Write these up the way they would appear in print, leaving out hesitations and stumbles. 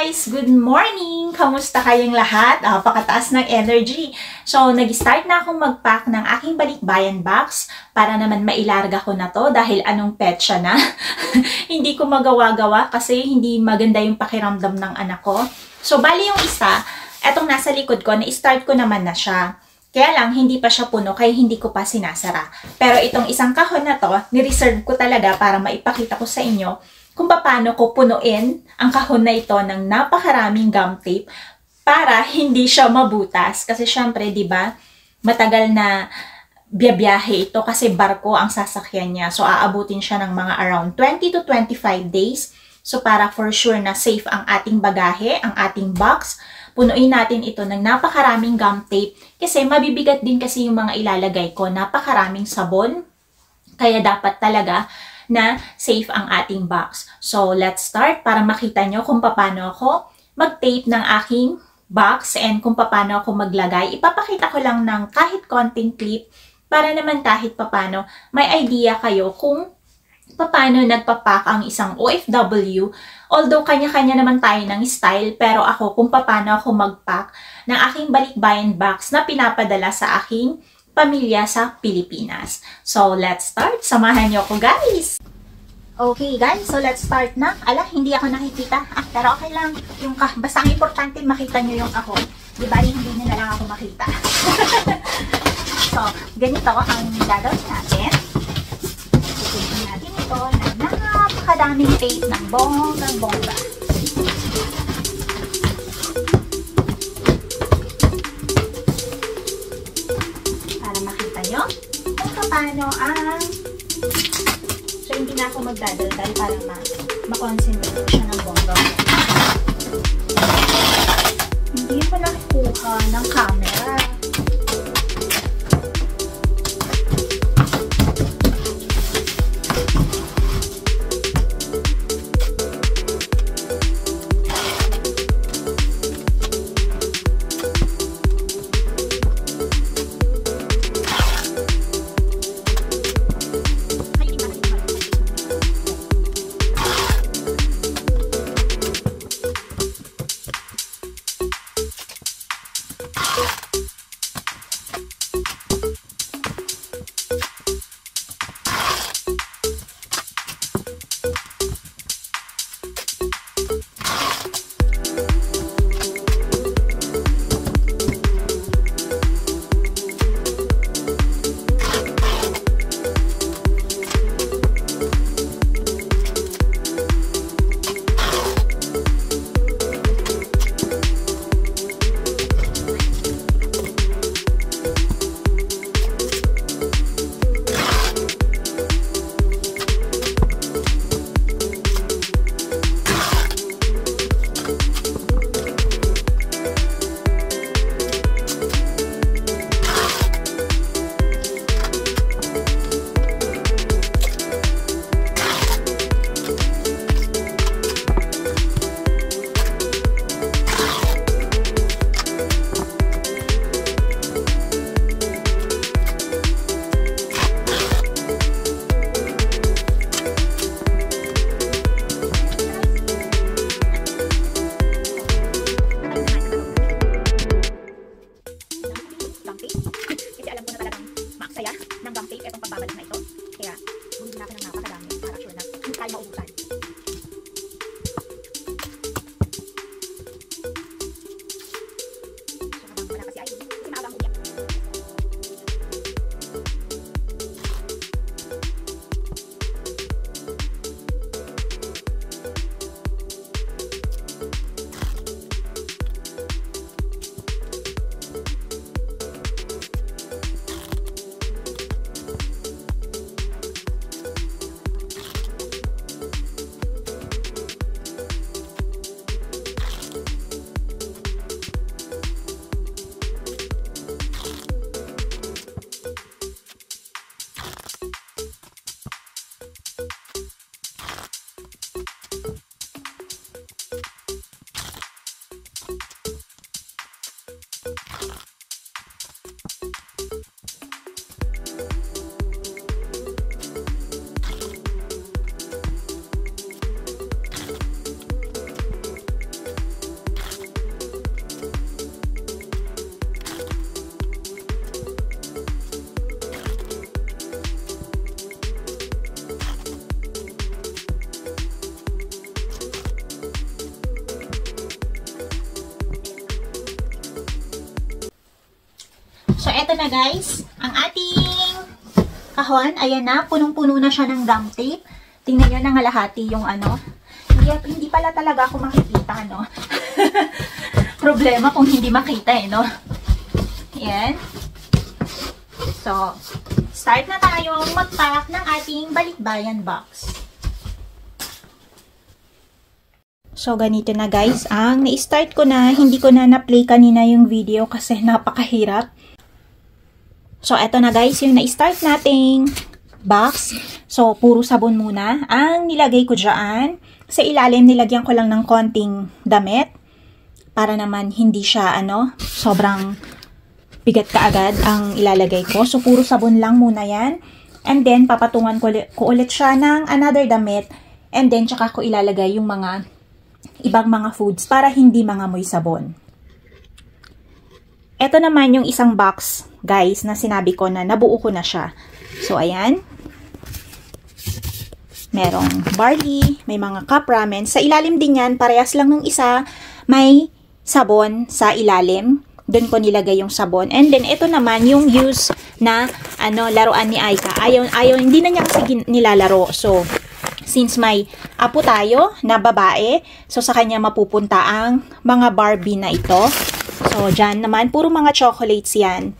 guys! Good morning! Kamusta kayong lahat? Pakataas ng energy. So, nag-start na akong mag-pack ng aking balikbayan box para naman mailarga ko na to dahil anong petsa na. Hindi ko magawa-gawa kasi hindi maganda yung pakiramdam ng anak ko. So, bali yung isa, etong nasa likod ko, na-start ko naman na siya. Kaya lang, hindi pa siya puno kaya hindi ko pa sinasara. Pero itong isang kahon na to, ni-reserve ko talaga para maipakita ko sa inyo kung paano ko punuin ang kahon na ito ng napakaraming gum tape para hindi siya mabutas. Kasi syempre, di ba, matagal na biyabiyahe ito kasi barko ang sasakyan niya. So, aabutin siya ng mga around 20 to 25 days. So, para for sure na safe ang ating bagahe, ang ating box, punuin natin ito ng napakaraming gum tape kasi mabibigat din kasi yung mga ilalagay ko. Napakaraming sabon, kaya dapat talaga na safe ang ating box. So, let's start para makita nyo kung paano ako mag-tape ng aking box and kung paano ako maglagay. Ipapakita ko lang ng kahit konting clip para naman kahit paano may idea kayo kung paano nagpapack ang isang OFW. Although kanya-kanya naman tayo ng style, pero ako kung paano ako mag-pack ng aking balikbayan box na pinapadala sa aking pamilya sa Pilipinas. So, let's start. Samahan niyo ako, guys! Okay, guys. So, let's start na. Ala, hindi ako nakikita. Pero okay lang. Basta ang importante, makita niyo yung ako. Di ba, hindi niyo na lang ako makita. So, ganito ang gagawin natin. Pupunin natin ito na napakadaming tape ng bonggang-bongga. Kung paano ang so hindi na ako magdadaldal para ma-concentrate siya ng bongga. Hindi ko nakuha ng camera. So, eto na guys, ang ating kahon. Ayan na, punong-puno na siya ng gum tape. Tingnan nyo na ngalahati yung ano. Hindi pala talaga ako makikita, no? Problema kung hindi makita, eh, no? Ayan. So, start na tayong mag-pack ng ating balikbayan box. So, ganito na guys. Ang na-start ko na, hindi ko na na-play kanina yung video kasi napakahirap. So, eto na guys, yung na-start nating box. So, puro sabon muna. Ang nilagay ko dyan, sa ilalim nilagyan ko lang ng konting damit. Para naman hindi siya, sobrang bigat kaagad ang ilalagay ko. So, puro sabon lang muna yan. And then, papatungan ko ulit siya ng another damit. And then, tsaka ko ilalagay yung mga ibang mga foods para hindi mangamoy sabon. Ito naman yung isang box, guys, na sinabi ko na nabuo ko na siya. So, ayan. Merong barley, may mga cup ramen. Sa ilalim din yan, parehas lang nung isa, may sabon sa ilalim. Doon ko nilagay yung sabon. And then, ito naman yung use na, laruan ni Aika. Ayaw, hindi na niya kasi nilalaro. So, since may apo tayo na babae, so sa kanya mapupunta ang mga Barbie na ito. So, dyan naman, puro mga chocolates yan.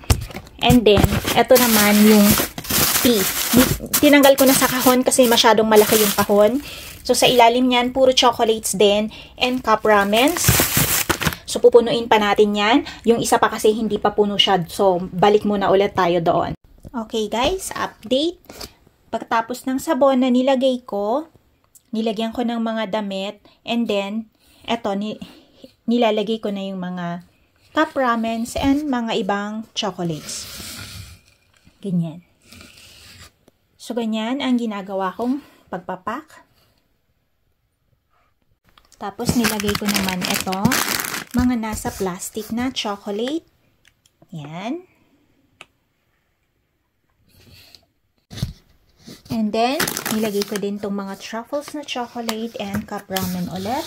And then, ito naman yung tea. Tinanggal ko na sa kahon kasi masyadong malaki yung kahon. So, sa ilalim yan, puro chocolates din and cup ramens. So, pupunuin pa natin yan. Yung isa pa kasi hindi pa puno siya. So, balik muna ulit tayo doon. Okay guys, update. Pagkatapos ng sabon na nilagay ko, nilagyan ko ng mga damit. And then, eto, nilalagay ko na yung mga cup ramens and mga ibang chocolates. Ganyan. So, ganyan ang ginagawa kong pagpapak. Tapos, nilagay ko naman ito, mga nasa plastic na chocolate. Yan. And then, nilagay ko din itong mga truffles na chocolate and cup ramen ulit.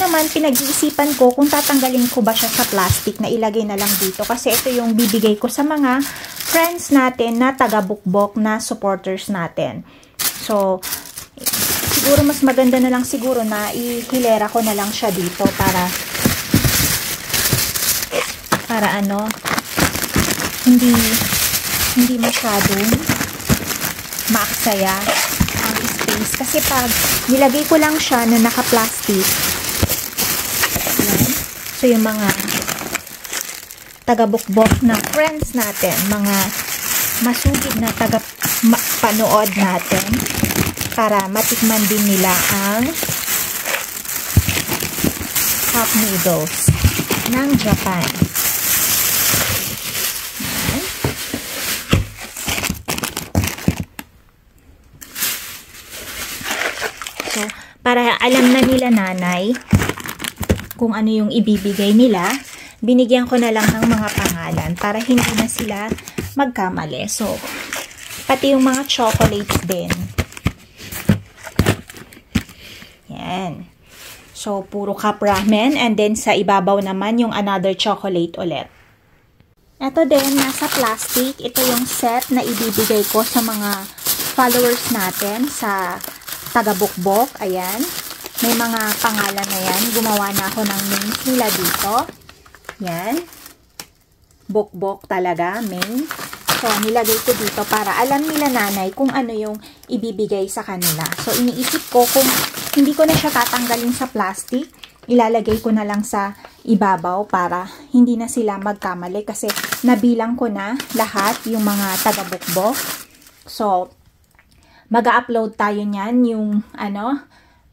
Naman, pinag-iisipan ko kung tatanggalin ko ba siya sa plastic na ilagay na lang dito. Kasi ito yung bibigay ko sa mga friends natin na taga-bukbok na supporters natin. So, siguro mas maganda na lang siguro na ihilera ko na lang siya dito para hindi masyadong maaksaya ang space. Kasi pag nilagay ko lang siya na naka-plastic, so, yung mga taga-bukbok na friends natin, mga masugid na taga-panood natin, para matikman din nila ang cup noodles ng Japan. Ayan. So, para alam na nila nanay kung ano yung ibibigay nila, binigyan ko na lang ng mga pangalan para hindi na sila magkamali. So, pati yung mga chocolates din. Yan. So, puro cup ramen and then sa ibabaw naman yung another chocolate ulit. Ito din, nasa plastic. Ito yung set na ibibigay ko sa mga followers natin sa taga-bukbok. Ayan. May mga pangalan na yan. Gumawa na ako ng names nila dito. Yan. Bukbok talaga, main. So, nilagay ko dito para alam nila nanay kung ano yung ibibigay sa kanila. So, iniisip ko kung hindi ko na siya tatanggalin sa plastic, ilalagay ko na lang sa ibabaw para hindi na sila magkamali kasi nabilang ko na lahat yung mga taga-bukbok. So, mag-upload tayo niyan yung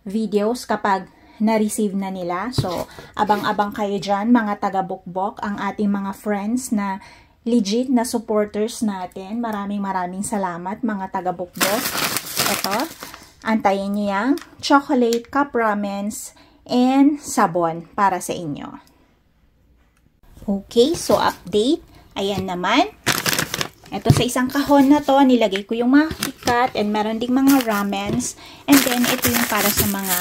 videos kapag na-receive na nila. So, abang-abang kayo dyan, mga taga-bukbok, ang ating mga friends na legit na supporters natin. Maraming salamat, mga taga-bukbok. Ito, antayin nyo yung chocolate, cup ramens, and sabon para sa inyo. Okay, so update. Ayan naman. Ito sa isang kahon na to, nilagay ko yung mga KitKat, and meron ding mga ramens. And then, ito yung para sa mga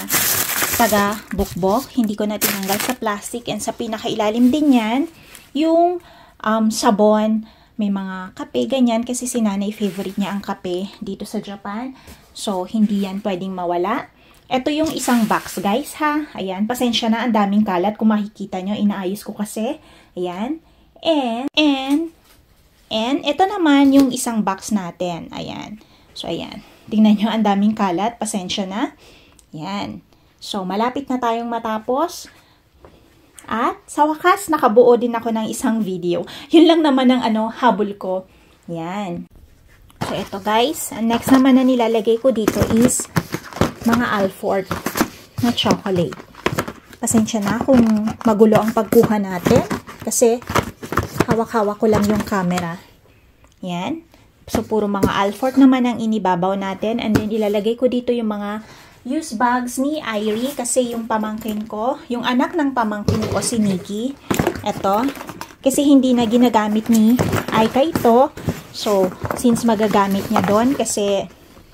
taga-bukbok. Hindi ko na tinanggal sa plastic. And sa pinakailalim din yan, yung sabon. May mga kape, ganyan. Kasi si nanay, favorite niya ang kape dito sa Japan. So, hindi yan pwedeng mawala. Ito yung isang box, guys, ha. Ayan, pasensya na, ang daming kalat. Kung makikita nyo, inaayos ko kasi. Ayan. And ito naman yung isang box natin. Ayan. So, ayan. Tingnan nyo, ang daming kalat. Pasensya na. Ayan. So, malapit na tayong matapos. At sa wakas, nakabuo din ako ng isang video. Yun lang naman ang habol ko. Yan. So, ito guys. Ang next naman na nilalagay ko dito is mga Alford na chocolate. Pasensya na kung magulo ang pagkuha natin. Kasi, hawak-hawak ko lang yung camera. Yan. So, puro mga Alford naman ang inibabaw natin. And then, ilalagay ko dito yung mga use bags ni Irie kasi yung pamangkin ko, yung anak ng pamangkin ko si Nikki, eto, kasi hindi na ginagamit ni Aika ito, so since magagamit niya doon kasi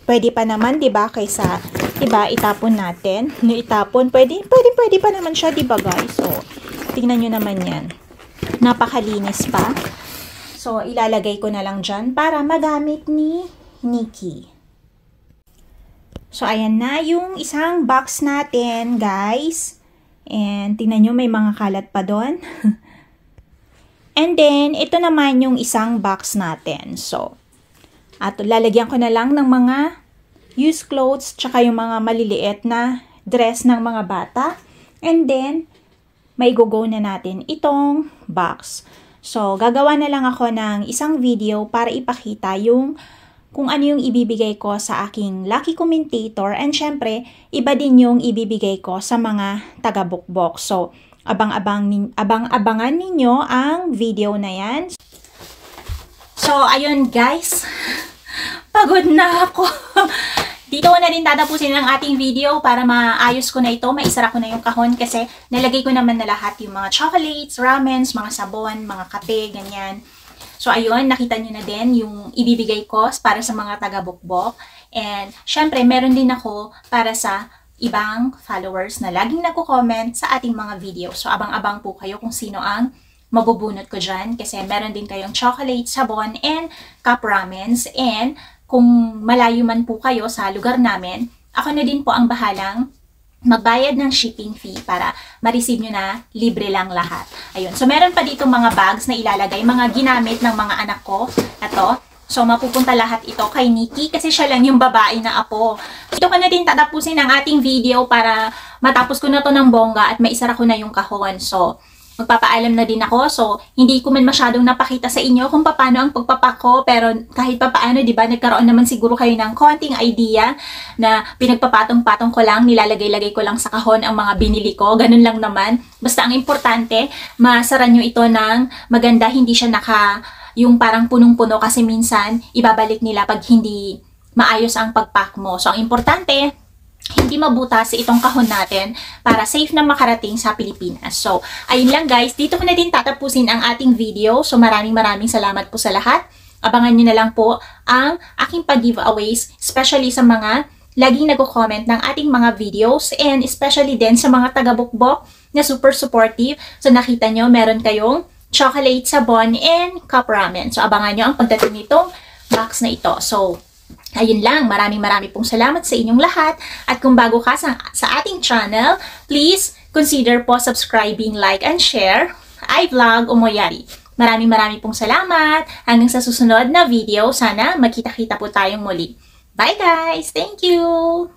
pwede pa naman, 'di ba, kaysa iba itapon natin, no itapon, pwede pa naman siya, 'di ba guys? So tingnan niyo naman 'yan. Napakalinis pa. So ilalagay ko na lang diyan para magamit ni Nikki. So, ayan na yung isang box natin, guys. And, tingnan nyo, may mga kalat pa doon. And then, ito naman yung isang box natin. So, at lalagyan ko na lang ng mga used clothes, tsaka yung mga maliliit na dress ng mga bata. And then, may go na natin itong box. So, gagawa na lang ako ng isang video para ipakita yung kung ano yung ibibigay ko sa aking lucky commentator, and syempre, iba din yung ibibigay ko sa mga taga-bukbok. So, abang-abangan ninyo ang video na yan. So, ayun guys, pagod na ako. Dito ko na rin tatapusin ang ating video para maayos ko na ito, maisara ko na yung kahon kasi nalagay ko naman na lahat yung mga chocolates, ramens, mga sabon, mga kape, ganyan. So, ayun, nakita nyo na din yung ibibigay ko para sa mga taga-bukbok. And, syempre, meron din ako para sa ibang followers na laging nagko-comment sa ating mga video. So, abang-abang po kayo kung sino ang mabubunot ko dyan. Kasi meron din kayong chocolate, sabon, and cup ramens. And, kung malayo man po kayo sa lugar namin, ako na din po ang bahalang magbayad ng shipping fee para ma-receive nyo na libre lang lahat. Ayun. So, meron pa dito mga bags na ilalagay, mga ginamit ng mga anak ko. Ito. So, mapupunta lahat ito kay Nikki kasi siya lang yung babae na apo. Ito ko na din tatapusin ang ating video para matapos ko na to ng bongga at maisara ko na yung kahon. So, magpapaalam na din ako. So, hindi ko man masyadong napakita sa inyo kung paano ang pagpapako. Pero kahit papaano, di ba, nagkaroon naman siguro kayo ng konting idea na pinagpapatong-patong ko lang, nilalagay-lagay ko lang sa kahon ang mga binili ko. Ganun lang naman. Basta ang importante, masara nyo ito ng maganda, hindi siya yung parang punong-puno kasi minsan, ibabalik nila pag hindi maayos ang pagpack mo. So, ang importante, hindi mabutas itong kahon natin para safe na makarating sa Pilipinas. So, ayun lang guys. Dito ko na din tatapusin ang ating video. So, maraming salamat po sa lahat. Abangan nyo na lang po ang aking pag-giveaways, especially sa mga laging nag-comment ng ating mga videos and especially din sa mga taga-bukbok na super supportive. So, nakita nyo, meron kayong chocolate, sabon, and cup ramen. So, abangan nyo ang pagdating nitong box na ito. So, ayun lang, maraming pong salamat sa inyong lahat. At kung bago ka sa ating channel, please consider po subscribing, like, and share. iVlog Umoyari. Maraming pong salamat. Hanggang sa susunod na video, sana magkita-kita po tayong muli. Bye guys! Thank you!